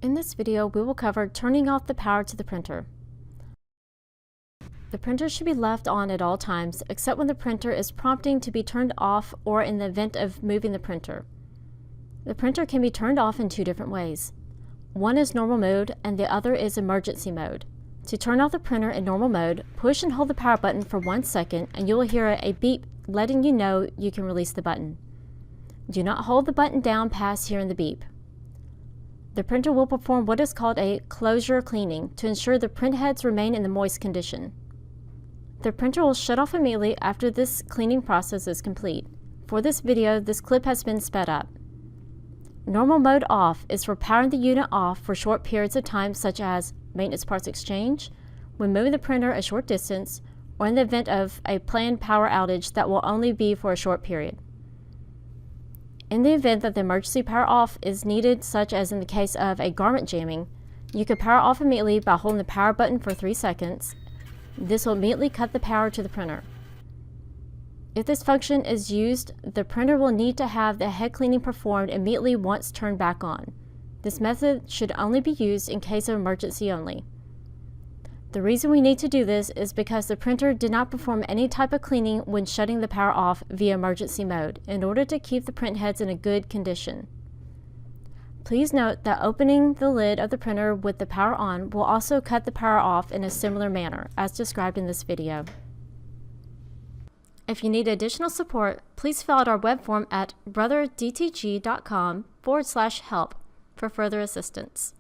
In this video, we will cover turning off the power to the printer. The printer should be left on at all times, except when the printer is prompting to be turned off or in the event of moving the printer. The printer can be turned off in two different ways. One is normal mode and the other is emergency mode. To turn off the printer in normal mode, push and hold the power button for 1 second and you will hear a beep letting you know you can release the button. Do not hold the button down past hearing the beep. The printer will perform what is called a closure cleaning to ensure the print heads remain in the moist condition. The printer will shut off immediately after this cleaning process is complete. For this video, this clip has been sped up. Normal mode off is for powering the unit off for short periods of time, such as maintenance parts exchange, when moving the printer a short distance, or in the event of a planned power outage that will only be for a short period. In the event that the emergency power off is needed, such as in the case of a garment jamming, you can power off immediately by holding the power button for 3 seconds. This will immediately cut the power to the printer. If this function is used, the printer will need to have the head cleaning performed immediately once turned back on. This method should only be used in case of emergency only. The reason we need to do this is because the printer did not perform any type of cleaning when shutting the power off via emergency mode in order to keep the print heads in a good condition. Please note that opening the lid of the printer with the power on will also cut the power off in a similar manner as described in this video. If you need additional support, please fill out our web form at brothergtg.com/help for further assistance.